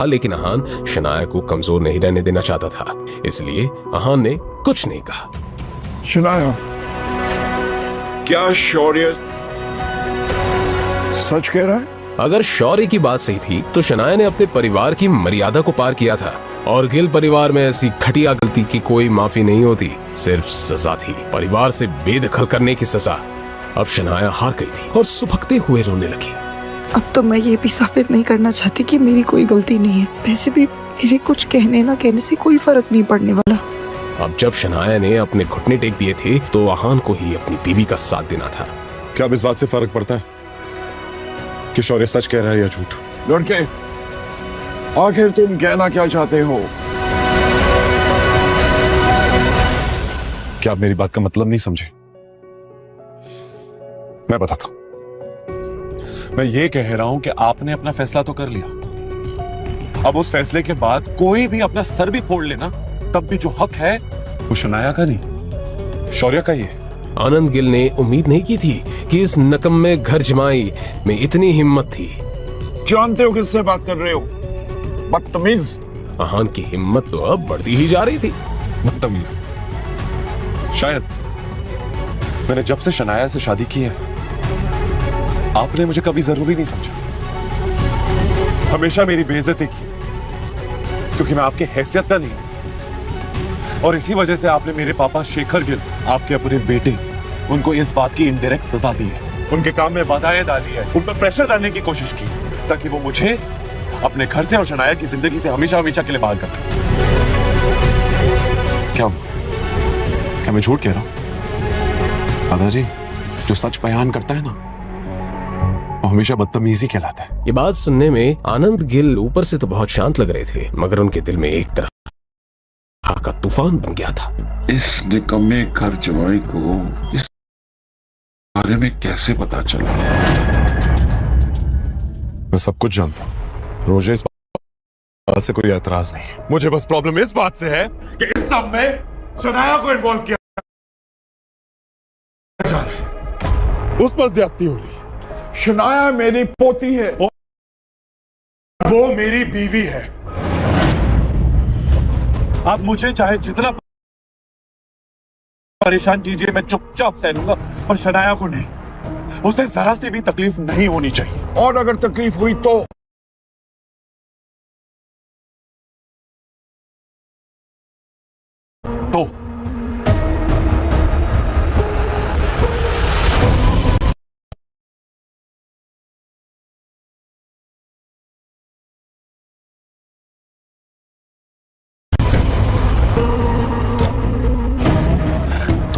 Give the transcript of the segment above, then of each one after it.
लेकिन अहान शनाया को कमजोर नहीं रहने देना चाहता था, इसलिए अहान ने कुछ नहीं कहा। शनाया, क्या शौर्य सच कह रहा है? अगर शौर्य की बात सही थी तो शनाया ने अपने परिवार की मर्यादा को पार किया था, और गिल परिवार में ऐसी घटिया गलती की कोई माफी नहीं होती, सिर्फ सजा थी, परिवार से बेदखल करने की सजा। अब शनाया हार गई थी और सुबकते हुए रोने लगी। अब तो मैं ये भी साबित नहीं करना चाहती कि मेरी कोई गलती नहीं है। वैसे भी मेरे कुछ कहने ना कहने से कोई फर्क नहीं पड़ने वाला। अब जब शनाया ने अपने घुटने टेक दिए थे तो अहान को ही अपनी बीवी का साथ देना था। क्या अब इस बात से फर्क पड़ता है कि शौर्य सच कह रहा है या झूठ? लड़के, आखिर तुम कहना क्या चाहते हो? क्या आप मेरी बात का मतलब नहीं समझे? मैं बताता हूं। मैं ये कह रहा हूं कि आपने अपना फैसला तो कर लिया। अब उस फैसले के बाद कोई भी अपना सर भी फोड़ लेना, तब भी जो हक है वो शनाया का नहीं, शौर्य का ही है। आनंद गिल ने उम्मीद नहीं की थी कि इस नकम्मे घर जमाई में इतनी हिम्मत थी। जानते हो किससे बात कर रहे हो? बदतमीज। अहान की हिम्मत तो अब बढ़ती ही जा रही थी। बदतमीज? शायद मैंने जब से शनाया से शादी की है, आपने मुझे कभी जरूरी नहीं समझा, हमेशा मेरी बेइज्जती की, क्योंकि मैं आपके हैसियत का नहीं। और इसी वजह से आपने मेरे पापा शेखर गिल, आपके अपने बेटे, उनको इस बात की इनडायरेक्ट सजा दी है, उनके काम में बाधाएं डाली है, उन पर प्रेशर डालने की कोशिश की, ताकि वो मुझे अपने घर से और शनाया की जिंदगी से हमेशा हमेशा के लिए बाहर कर दे। क्या मैं झूठ कह रहा हूं? दादाजी, जो सच बयान करता है ना, वो हमेशा बदतमीजी कहलाता है। ये बात सुनने में आनंद गिल ऊपर से तो बहुत शांत लग रहे थे, मगर उनके दिल में एक तरह का तूफान बन गया था। इस निकम्मे घर जमाई को इस बारे में कैसे पता चला? मैं सब कुछ जानता हूं। रोजे, इस बात से कोई एतराज नहीं है। मुझे बस प्रॉब्लम इस बात से है कि इस सब में शनाया को इन्वॉल्व किया जा रहा है, उस पर ज्यादती हो रही है। शनाया मेरी पोती है, वो मेरी बीवी है। आप मुझे चाहे जितना परेशान कीजिए, मैं चुपचाप सह लूंगा, पर शनाया को नहीं, उसे जरा सी भी तकलीफ नहीं होनी चाहिए। और अगर तकलीफ हुई तो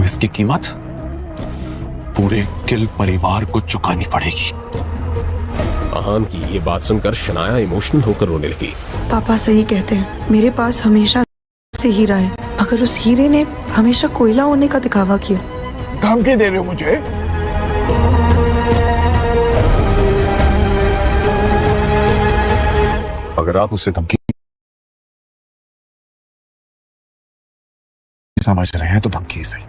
इसकी कीमत पूरे गिल परिवार को चुकानी पड़ेगी। अहान की ये बात सुनकर शनाया इमोशनल होकर रोने लगी। पापा सही कहते हैं, मेरे पास हमेशा से हीरा है, मगर उस हीरे ने हमेशा कोयला होने का दिखावा किया। धमकी दे रहे हो मुझे? अगर आप उससे धमकी समझ रहे हैं तो धमकी सही।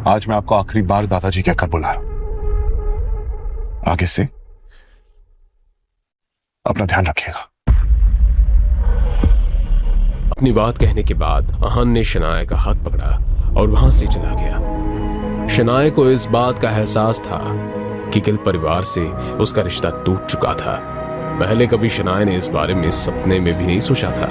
आज मैं आपको आखिरी बार दादाजी कहकर बुला रहा हूं। आगे से अपना ध्यान रखिएगा। अपनी बात कहने के बाद अहान ने शनाया का हाथ पकड़ा और वहां से चला गया। शनाया को इस बात का एहसास था कि गिल परिवार से उसका रिश्ता टूट चुका था। पहले कभी शनाया ने इस बारे में सपने में भी नहीं सोचा था।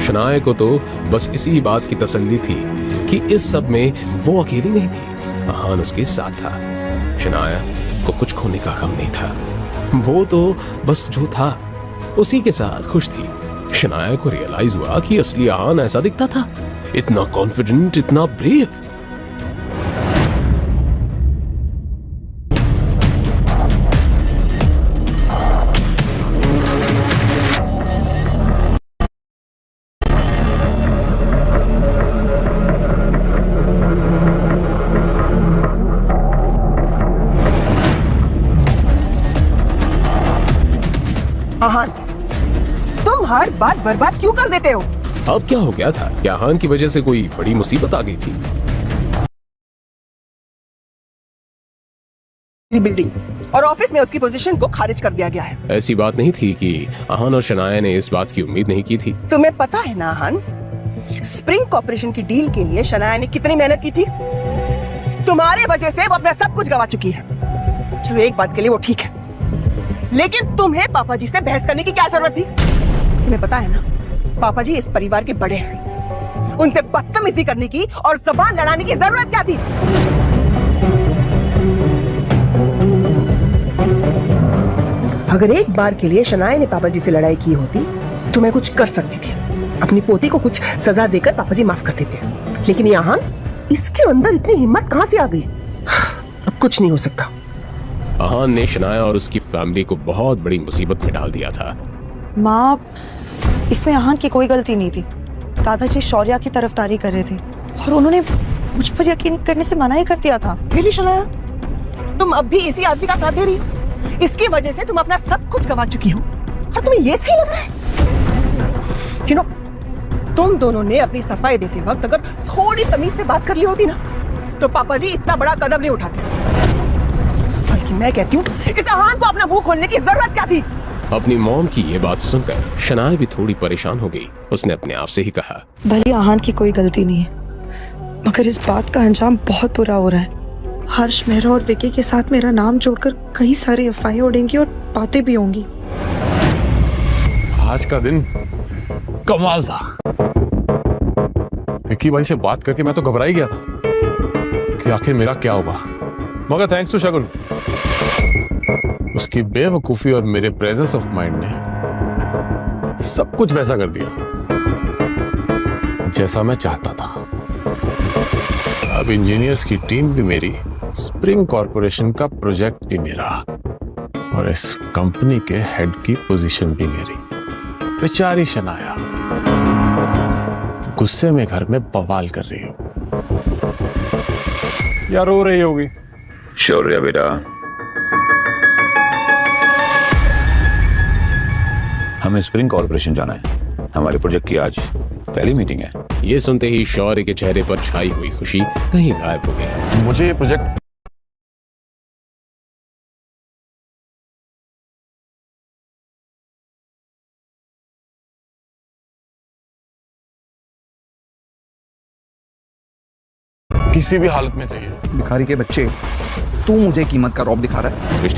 शनाया को तो बस इसी बात की तसल्ली थी कि इस सब में वो अकेली नहीं थी, अहान उसके साथ था। शनाया को कुछ खोने का गम नहीं था, वो तो बस जो था उसी के साथ खुश थी। शनाया को रियलाइज हुआ कि असली अहान ऐसा दिखता था, इतना कॉन्फिडेंट, इतना ब्रेव। अहान, तुम हर बात बर्बाद क्यों कर देते हो? अब क्या हो गया था? क्या अहान की वजह से कोई बड़ी मुसीबत आ गई थी? बिल्डिंग और ऑफिस में उसकी पोजीशन को खारिज कर दिया गया है। ऐसी बात नहीं थी कि आहान और शनाया ने इस बात की उम्मीद नहीं की थी। तुम्हें पता है ना आहान, स्प्रिंग कॉर्पोरेशन की डील के लिए शनाया ने कितनी मेहनत की थी? तुम्हारे वजह से वो अपना सब कुछ गवा चुकी है। चलो एक बात के लिए वो ठीक है, लेकिन तुम्हें पापा जी से बहस करने की क्या जरूरत थी? तुम्हें पता है ना, पापा जी इस परिवार के बड़े हैं, उनसे बदतमीजी करने की और जबान लड़ाने की जरूरत क्या थी? अगर एक बार के लिए शनाया ने पापा जी से लड़ाई की होती तो मैं कुछ कर सकती थी, अपनी पोती को कुछ सजा देकर पापा जी माफ कर देते। लेकिन यहाँ इसके अंदर इतनी हिम्मत कहां से आ गई? अब कुछ नहीं हो सकता। आहान ने शनाया और उसकी फैमिली को बहुत बड़ी मुसीबत में डाल दिया था। माँ, इसमें आहान की कोई गलती नहीं थी। दादाजी शौर्या की तरफदारी कर रहे थे और उन्होंने मुझ पर यकीन करने से मना ही कर दिया था। रियली शनाया, तुम अब भी इसी आदमी का साथ दे रही हो? इसकी वजह से तुम अपना सब कुछ गवा चुकी हो और तुम्हें ये सही लग रहा है? You know, तुम दोनों ने अपनी सफाई देते वक्त अगर थोड़ी तमीज से बात कर ली होती ना, तो पापा जी इतना बड़ा कदम नहीं उठाते। बल्कि मैं कहती हूँ, इस आहान को अपना मुंह खोलने की जरूरत क्या थी? अपनी मॉम की ये बात सुनकर शनाया भी थोड़ी परेशान हो गई। उसने अपने आप से ही कहा, भले आहान की कोई गलती नहीं है, मगर इस बात का अंजाम बहुत बुरा हो रहा है। हर्ष, मेहरा और विकी के साथ मेरा नाम जोड़कर कई सारी अफवाहें उड़ेंगी और बातें भी होंगी। आज का दिन कमाल था। विक्की भाई से बात करके मैं तो घबरा ही गया था कि आखिर मेरा क्या होगा, मगर थैंक्स टू शगुन, उसकी बेवकूफी और मेरे प्रेजेंस ऑफ माइंड ने सब कुछ वैसा कर दिया जैसा मैं चाहता था। अब इंजीनियर्स की टीम भी मेरी, स्प्रिंग कॉर्पोरेशन का प्रोजेक्ट भी मेरा और इस कंपनी के हेड की पोजीशन भी मेरी। बेचारी शनाया गुस्से में घर में बवाल कर रही हो या रो रही होगी। शौर्या बेटा, हमें स्प्रिंग कॉर्पोरेशन जाना है। हमारे प्रोजेक्ट की आज पहली मीटिंग है। ये सुनते ही शौर्य के चेहरे पर छाई हुई खुशी कहीं गायब हो गई। मुझे ये प्रोजेक्ट किसी भी हालत में चाहिए। भिखारी के बच्चे, तू मुझे कीमत का रौब दिखा रहा है।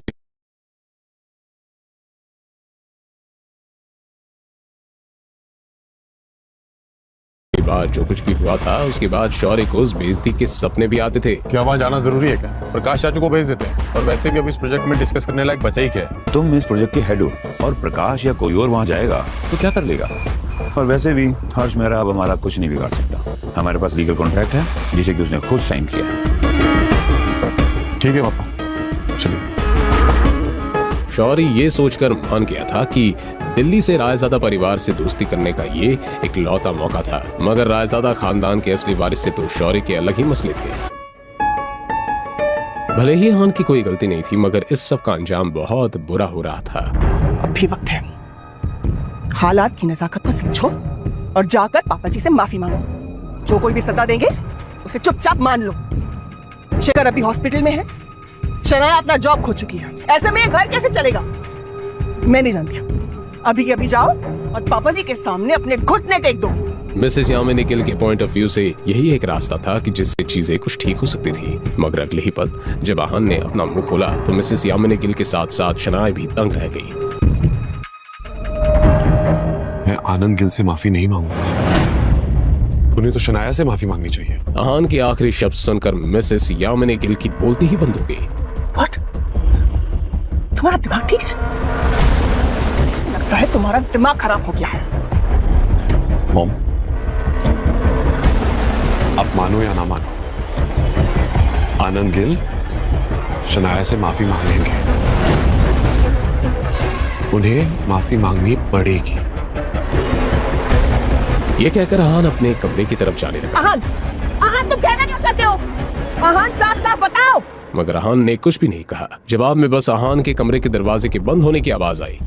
बाद जो कुछ भी हुआ था उसके बाद शौर्य को उस बेइज्जती के सपने भी आते थे। क्या वहाँ जाना जरूरी है क्या? प्रकाश चाचू को भेज देते हैं। और वैसे भी अब इस प्रोजेक्ट में डिस्कस करने लायक बचा ही क्या है? तुम इस प्रोजेक्ट के हेड हो और प्रकाश या कोई और वहां जाएगा तो क्या कर लेगा? और वैसे भी हर्ष मेहरा अब हमारा कुछ नहीं बिगाड़ सकता। हमारे पास लीगल कॉन्ट्रैक्ट है जिसे कि उसने खुद साइन किया है। ठीक है पापा, चलिए। शौर्य ये सोचकर मान गया था कि दिल्ली से रायजादा परिवार से दोस्ती करने का ये एक लौता मौका था, मगर रायजादा खानदान के असली वारिस से तो शौर्य के अलग ही मसले थे। भले ही आहान की कोई गलती नहीं थी, मगर इस सब का अंजाम बहुत बुरा हो रहा था। अब भी वक्त है, हालात की नजाकत को समझो और जाकर पापा जी से माफी मांगो। जो कोई भी सजा देंगे उसे चुपचाप मान लो। शेखर अभी हॉस्पिटल में है, शनाया अपना जॉब खो चुकी है। ऐसे में ये घर कैसे चलेगा मैं नहीं जानती। अभी के अभी जाओ और पापा जी के सामने अपने घुटने टेक दो। मिसेस यामिनी गिल के पॉइंट ऑफ व्यू से यही एक रास्ता था कि जिससे चीजें कुछ ठीक हो सकती थी, मगर अगले ही पल जब आहान ने अपना मुंह खोला तो मिसेस यामिनी गिल के साथ साथ शनाया भी दंग रह गई। मैं आनंद गिल से माफी नहीं मांगूंगा, उन्हें तो शनाया से माफी मांगनी चाहिए। आहान के आखिरी शब्द सुनकर मिसेस यामिनी गिल की बोलती ही बंद हो गई। व्हाट? तुम्हारा दिमाग ठीक है? ऐसे लगता है तुम्हारा दिमाग खराब हो गया है। मॉम, आप मानो या ना मानो, आनंद गिल शनाया से माफी मांग लेंगे। उन्हें माफी मांगनी पड़ेगी। ये कहकर आहान अपने कमरे की तरफ जाने लगा। आहान, आहान तुम कहना क्यों चाहते हो? आहान साफ साफ बताओ। मगर आहान ने कुछ भी नहीं कहा। जवाब में बस आहान के कमरे के दरवाजे के बंद होने की आवाज आई।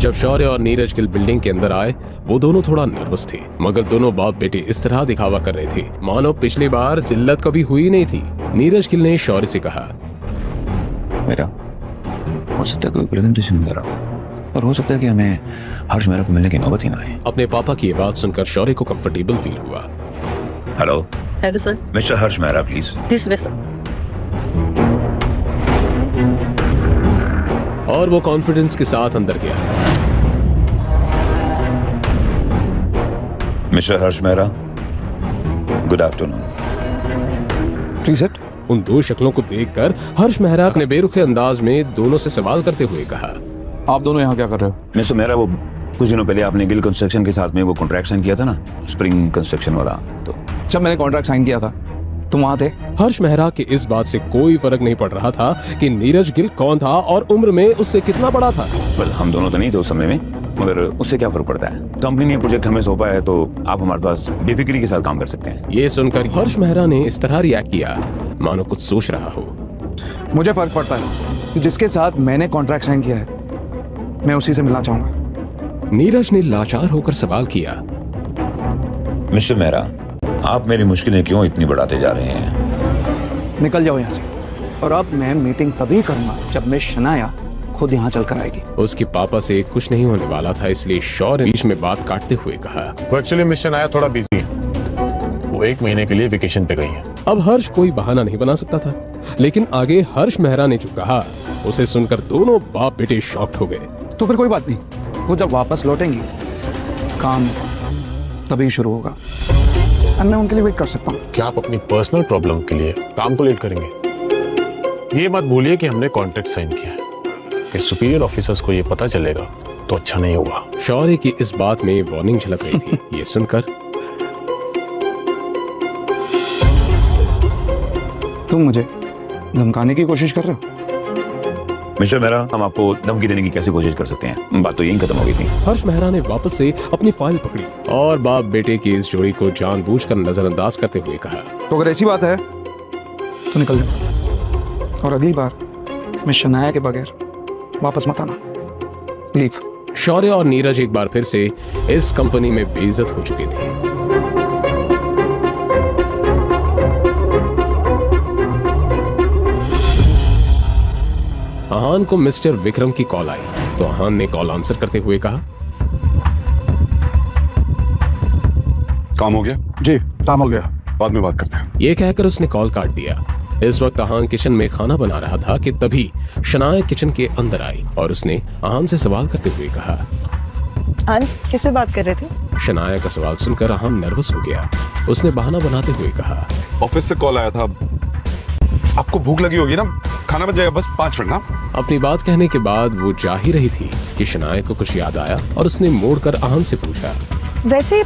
जब शौर्य और नीरज गिल बिल्डिंग के अंदर आए, वो दोनों थोड़ा नर्वस थे, मगर दोनों बाप बेटे इस तरह दिखावा कर रहे थे मानो पिछली बार जिल्लत कभी हुई नहीं थी। नीरज गिल ने शौर्य से कहा, मेरा हो सकता है कोई प्रेजेंटेशन कर रहा हो, और हो सकता है कि हमें हर्ष मेहरा को मिलने की नौबत ही ना आए। अपने पापा की ये बात सुनकर शौर्य को कंफर्टेबल फील हुआ। Hello hello sir, mister Harsh Mehra please. This way sir. और वो कॉन्फिडेंस के साथ अंदर गया। Mister Harsh Mehra, good afternoon. Please sit. उन दो शक्लों को देखकर हर्ष मेहरा ने बेरुखे अंदाज में दोनों से सवाल करते हुए कहा, आप दोनों यहाँ क्या कर रहे हो? मिस्टर मेहरा, वो कुछ दिनों पहले आपने गिल कंस्ट्रक्शन के साथ में वो कॉन्ट्रैक्ट साइन किया था ना, स्प्रिंग कंस्ट्रक्शन वाला, तो जब मैंने कॉन्ट्रैक्ट साइन किया था तुम वहाँ थे? हर्ष मेहरा के इस बात से कोई फर्क नहीं पड़ रहा था कि नीरज गिल कौन था और उम्र में उससे कितना बड़ा था। वेल, हम दोनों तो नहीं थे उस समय में, मगर उससे क्या फर्क पड़ता है। कंपनी ने प्रोजेक्ट हमें सौंपा है तो आप हमारे पास बेफिक्री के साथ काम कर सकते हैं। ये सुनकर हर्ष मेहरा ने इस तरह रिएक्ट किया मानो कुछ सोच रहा हो। मुझे फर्क पड़ता है कि जिसके साथ मैंने कॉन्ट्रैक्ट साइन किया है मैं उसी से मिलना चाहूंगा। नीरज ने लाचार होकर सवाल किया, मिस्टर मेहरा, आप मेरी मुश्किलें क्यों इतनी बढ़ाते जा रहे हैं? निकल जाओ यहाँ से। और अब मैं मीटिंग तभी करूंगा जब मैं शनाया खुद यहाँ चल कर आएगी। उसके पापा से कुछ नहीं होने वाला था, इसलिए शौर्य बीच में बात काटते हुए कहा, वो एक्चुअली मिशन आया थोड़ा बिजी है, वो 1 महीने के लिए वेकेशन पे गई है। अब हर्ष कोई बहाना नहीं बना सकता था, लेकिन आगे हर्ष मेहरा ने जो कहा उसे सुनकर दोनों बाप बेटे शॉक्ड हो गए। तो फिर कोई बात नहीं, वो जब वापस लौटेंगी काम तभी शुरू होगा और मैं उनके लिए वेट कर सकता हूँ। क्या आप अपनी पर्सनल प्रॉब्लम के लिए काम को लेट करेंगे? ये मत भूलिए कि हमने कॉन्ट्रैक्ट साइन किया है, कि सुपीरियर ऑफिसर्स को ये पता चलेगा तो अच्छा नहीं होगा। शौर्य की इस बात में वार्निंग झलक रही थी। ये सुनकर तुम मुझे धमकाने की कोशिश कर रहे हो? मिस्टर मेहरा, हम आपको धमकी देने की कैसे कोशिश कर सकते हैं? बात तो यही खत्म हो गई थी। हर्ष मेहरा ने वापस से अपनी फाइल पकड़ी और बाप बेटे की इस जोड़ी को जानबूझकर नजरअंदाज करते हुए कहा, तो अगर ऐसी बात है तो निकल जाओ और अगली बार मैं शनाया के बगैर वापस मत आना। लीव। शौर्य और नीरज एक बार फिर से इस कंपनी में बेइज्जत हो चुके थे। आहान को मिस्टर विक्रम की कॉल आई तो आहान ने कॉल आंसर करते हुए कहा, काम हो गया? जी काम हो गया। बाद में बात करते हैं। ये कहकर उसने कॉल काट दिया। इस वक्त आहान किचन में खाना बना रहा था कि तभी शनाया किचन के अंदर आई और उसने आहान से सवाल करते हुए कहा, आन किससे बात कर रहे थे? शनाया का सवाल सुनकर आहान नर्वस हो गया। उसने बहाना बनाते हुए कहा, ऑफिस से कॉल आया था, आपको भूख लगी होगी ना, खाना बन जाएगा, बस 5 मिनट ना। अपनी बात कहने के बाद वो जा ही रही थी कि शनाया को कुछ याद आया और उसने मोड़कर आहान से पूछा, वैसे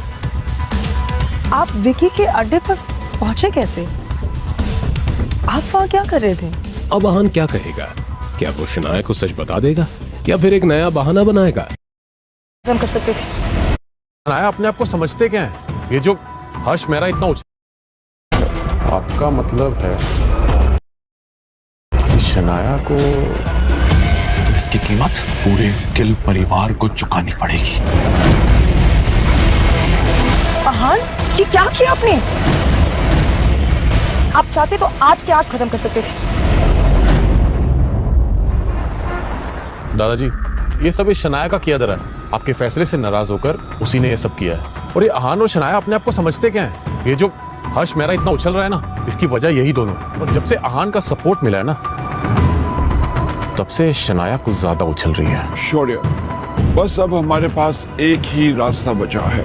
आप विकी के अड्डे पर पहुंचे कैसे? आप वहाँ क्या कर रहे थे? अब आहान क्या कहेगा? क्या वो शनाया को सच बता देगा या फिर एक नया बहाना बनाएगा? हम कर सकते थे। शनाया अपने आप को समझते क्या है? ये जो हर्ष मेहरा इतना आपका मतलब है कि शनाया को तो इसकी कीमत पूरे गिल परिवार को चुकानी पड़ेगी। आहान, ये क्या किया आपने? आप चाहते तो आज के आज खत्म कर सकते थे। दादाजी, ये सब इस शनाया का किया धरा है। आपके फैसले से नाराज होकर उसी ने ये सब किया है। और ये आहान और शनाया अपने आप को समझते क्या है? ये जो हर्ष मेहरा इतना उछल रहा है ना, इसकी वजह यही दोनों। और जब से आहान का सपोर्ट मिला है ना, तब से शनाया कुछ ज्यादा उछल रही है। शौर्य, बस अब हमारे पास एक ही रास्ता बचा है।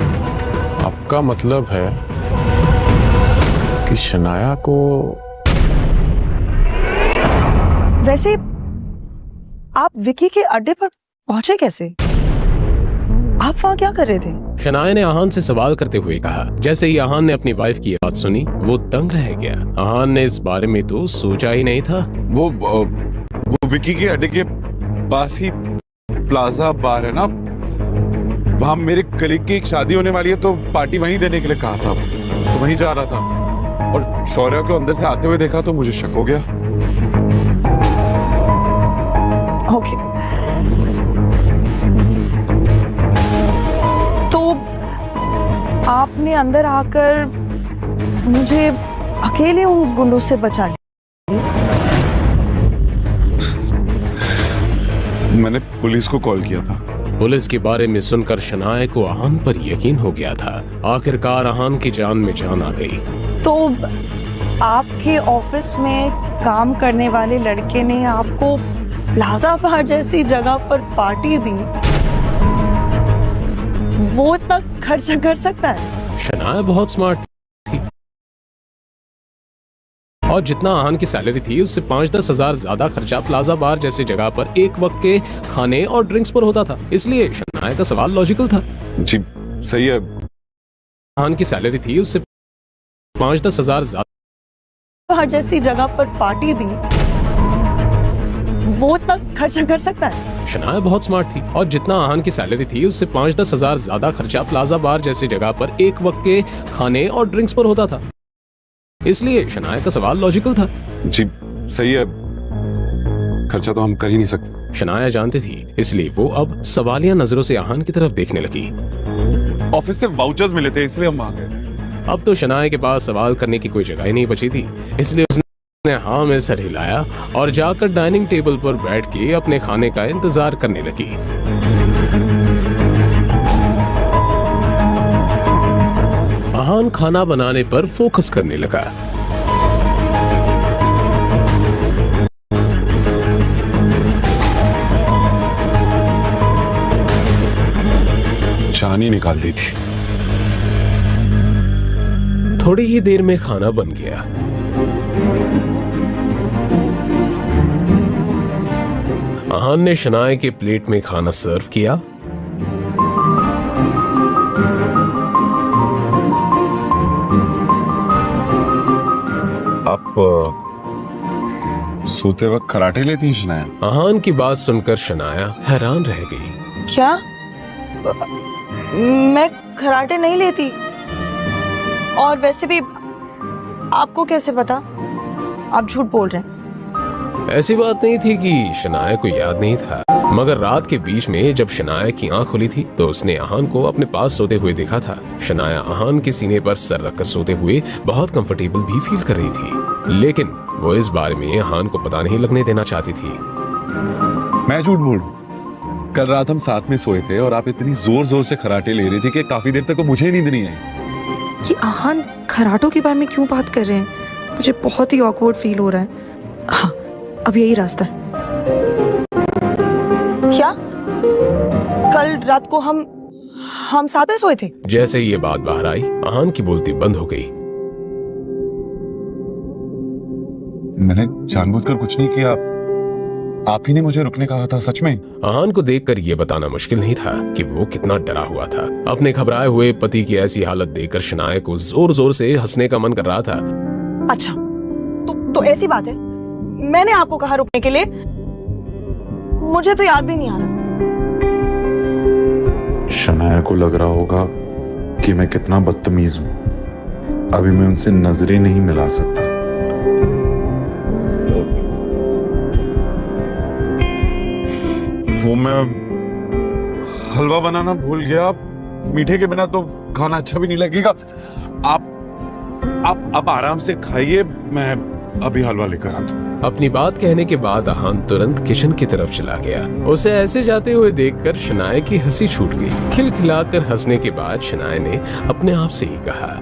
आपका मतलब है कि शनाया को वैसे आप विकी के अड्डे पर पहुंचे कैसे? आप वहाँ क्या कर रहे थे? शनाया ने आहान से सवाल करते हुए कहा। जैसे ही आहान ने अपनी वाइफ की बात सुनी, वो दंग रह गया। आहान ने इस बारे में तो सोचा ही नहीं था। वो विकी के अड्डे के पास ही प्लाजा बार है ना, वहां मेरे कलीग की एक शादी होने वाली है, तो पार्टी वहीं देने के लिए कहा था, तो वहीं जा रहा था और शौर्य को अंदर से आते हुए देखा तो मुझे शक हो गया। ओके। आपने अंदर आकर मुझे अकेले उन गुंडों से बचा लिया। मैंने पुलिस को कॉल किया था। पुलिस के बारे में सुनकर शनाया को आहान पर यकीन हो गया था। आखिरकार आहान की जान में जान आ गई। तो आपके ऑफिस में काम करने वाले लड़के ने आपको प्लाजा बार जैसी जगह पर पार्टी दी, वो तक खर्चा कर सकता है? शनाया बहुत स्मार्ट थी और जितना आहान की सैलरी थी उससे 5-10 हजार ज्यादा खर्चा प्लाजा बार जैसी जगह पर एक वक्त के खाने और ड्रिंक्स पर होता था। इसलिए शनाया का सवाल लॉजिकल था। जी सही है। आहान की सैलरी थी उससे 5-10 हजार ज्यादा जैसी जगह पर पार्टी दी, वो तक खर्चा कर सकता है? शनाया बहुत स्मार्ट थी और जितना आहान की सैलरी थी उससे 5-10 हजार ज्यादा खर्चा प्लाजा बार जैसी जगह पर एक वक्त के खाने और ड्रिंक्स पर होता था। इसलिए शनाया का सवाल लॉजिकल था। जी सही है, खर्चा तो हम कर ही नहीं सकते। शनाया जानती थी, इसलिए वो अब सवालिया नजरों से आहान की तरफ देखने लगी। ऑफिस से वाउचर्स मिले थे इसलिए हम आ गए थे। अब तो शनाया के पास सवाल करने की कोई जगह ही नहीं बची थी, इसलिए उसने हाँ में सर हिलाया और जाकर डाइनिंग टेबल पर बैठ के अपने खाने का इंतजार करने लगी। आहान खाना बनाने पर फोकस करने लगा। जान ही निकाल दी थी। थोड़ी ही देर में खाना बन गया। आहान ने शनाया के प्लेट में खाना सर्व किया। आप सोते वक्त खराटे लेती हैं शनाया? आहान की बात सुनकर शनाया हैरान रह गई। क्या? मैं खराटे नहीं लेती, और वैसे भी आपको कैसे पता? आप झूठ बोल रहे हैं। ऐसी बात नहीं थी कि शनाया को याद नहीं था, मगर रात के बीच में जब शनाया की आंख खुली थी तो उसने आहान को अपने पास सोते हुए देखा था। शनाया आहान के सीने पर सर रखकर सोते हुए बहुत कंफर्टेबल भी फील कर रही थी, लेकिन वो इस बारे में आहान को पता नहीं लगने देना चाहती थी। मैं झूठ बोल रहा हूं। कल रात हम साथ में सोए थे और आप इतनी जोर जोर से खराटे ले रही थी कि काफी देर तक तो मुझे नींद नहीं आई। ये आहान खराटों के बारे में क्यों बात कर रहे हैं? मुझे बहुत ही ऑकवर्ड फील हो रहा है। हाँ, अब यही रास्ता है। क्या कल रात को हम साथ में सोए थे? जैसे ये बात बाहर आई, आहान की बोलती बंद हो गई। मैंने जानबूझकर कुछ नहीं किया, आप ही ने मुझे रुकने कहा था। सच में आहान को देखकर यह बताना मुश्किल नहीं था कि वो कितना डरा हुआ था। अपने घबराए हुए पति की ऐसी हालत देखकर शनाया को जोर जोर से हंसने का मन कर रहा था। अच्छा, तो ऐसी बात है। मैंने आपको कहा रुकने के लिए? मुझे तो याद भी नहीं आ रहा। शनाया को लग रहा होगा कि मैं कितना बदतमीज हूं। अभी मैं उनसे नजरें नहीं मिला सकता। वो मैं हलवा बनाना भूल गया। मीठे के बिना तो खाना अच्छा भी नहीं लगेगा। आप आराम से खाइए, मैं अभी हलवा लेकर आता हूं। अपनी बात कहने के बाद आहान तुरंत किचन की तरफ चला गया। उसे ऐसे जाते हुए देखकर शनाया की हंसी छूट गई। खिलखिलाकर हंसने के बाद शनाया ने अपने आप से ही कहा,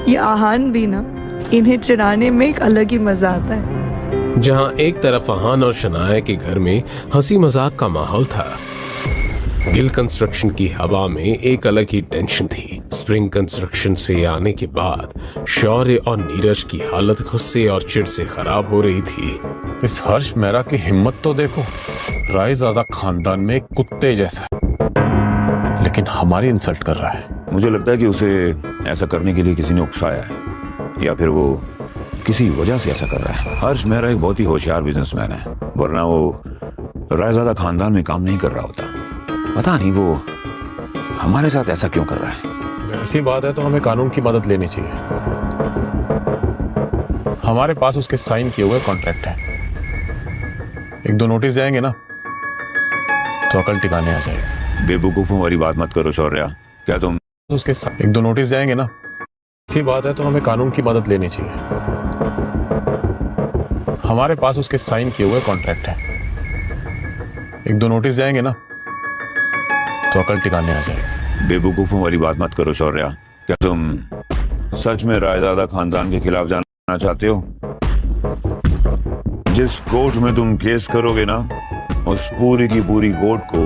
ये आहान भी ना, इन्हें चिढ़ाने में एक अलग ही मजा आता है। जहां एक तरफ आहान और शनाया के घर में हंसी मजाक का माहौल था, गिल कंस्ट्रक्शन की हवा में एक अलग ही टेंशन थी। स्प्रिंग कंस्ट्रक्शन से आने के बाद शौर्य और नीरज की हालत गुस्से और चिढ़ से खराब हो रही थी। इस हर्ष मेहरा की हिम्मत तो देखो, रायजादा खानदान में एक कुत्ते जैसा है, लेकिन हमारी इंसल्ट कर रहा है। मुझे लगता है कि उसे ऐसा करने के लिए किसी ने उकसाया है, या फिर वो किसी वजह से ऐसा कर रहा है। हर्ष मेहरा एक बहुत ही होशियार बिजनेसमैन है, वरना वो रायजादा खानदान में काम नहीं कर रहा होता। पता नहीं वो हमारे साथ ऐसा क्यों कर रहा है। ऐसी बात है तो हमें कानून की मदद लेनी चाहिए। हमारे पास उसके साइन किए हुए कॉन्ट्रैक्ट है। 1-2 नोटिस जाएंगे ना तो अकल टिकाने आ जाएगी। बेवकूफों वाली बात मत करो शौर्या। क्या तुम उसके साथ 1-2 नोटिस जाएंगे ना, ऐसी बात है तो हमें कानून की मदद लेनी चाहिए। हमारे पास उसके साइन किए हुए कॉन्ट्रैक्ट है। 1-2 नोटिस जाएंगे ना तो अकल टिकाने आ जाएगी। बेवकूफों वाली बात मत करो शौर्या। क्या तुम सच में रायजादा खानदान के खिलाफ जाना चाहते हो? जिस कोर्ट में तुम केस करोगे ना, उस पूरी की पूरी कोर्ट को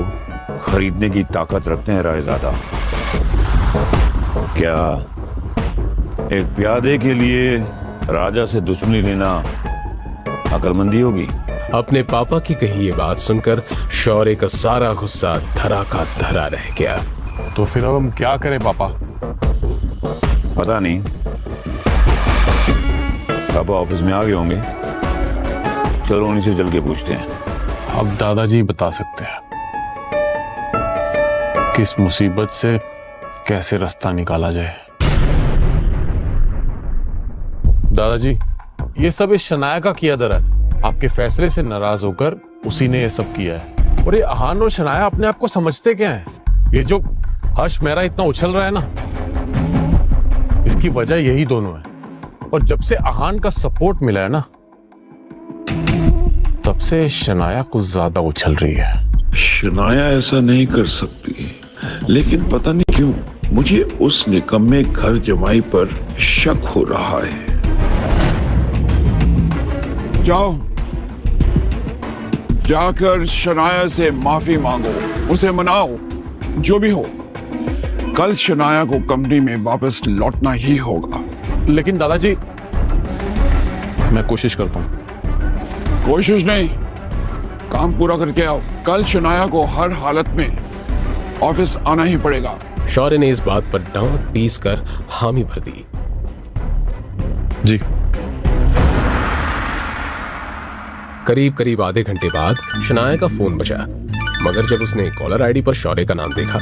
खरीदने की ताकत रखते हैं रायजादा। क्या एक प्यादे के लिए राजा से दुश्मनी लेना अकलमंदी होगी? अपने पापा की कही ये बात सुनकर शौर्य का सारा गुस्सा धरा का धरा रह गया। तो फिर अब हम क्या करें पापा? पता नहीं, पापा ऑफिस में आ गए होंगे। चलो उन्हीं से चल के पूछते हैं। अब दादाजी बता सकते हैं किस मुसीबत से कैसे रास्ता निकाला जाए। दादाजी, ये सब इस शनाया का किया दर है। आपके फैसले से नाराज होकर उसी ने ये सब किया है। और ये अहान और शनाया अपने आप को समझते क्या है? ये जो हर्ष मेहरा इतना उछल रहा है ना, इसकी वजह यही दोनों है। और जब से अहान का सपोर्ट मिला है ना, तब से शनाया कुछ ज्यादा उछल रही है। शनाया ऐसा नहीं कर सकती, लेकिन पता नहीं क्यों मुझे उस निकम्मे घर जमाई पर शक हो रहा है। जाओ, जाकर शनाया से माफी मांगो, उसे मनाओ। जो भी हो, कल शनाया को कंपनी में वापस लौटना ही होगा। लेकिन दादाजी, मैं कोशिश करता हूं। कोशिश नहीं, काम पूरा करके आओ। कल शनाया को हर हालत में ऑफिस आना ही पड़ेगा। शौर्य ने इस बात पर डांट पीस कर हामी भर दी। जी। करीब करीब आधे घंटे बाद शनाया का फोन बजा, मगर जब उसने कॉलर आईडी पर शौर्य का नाम देखा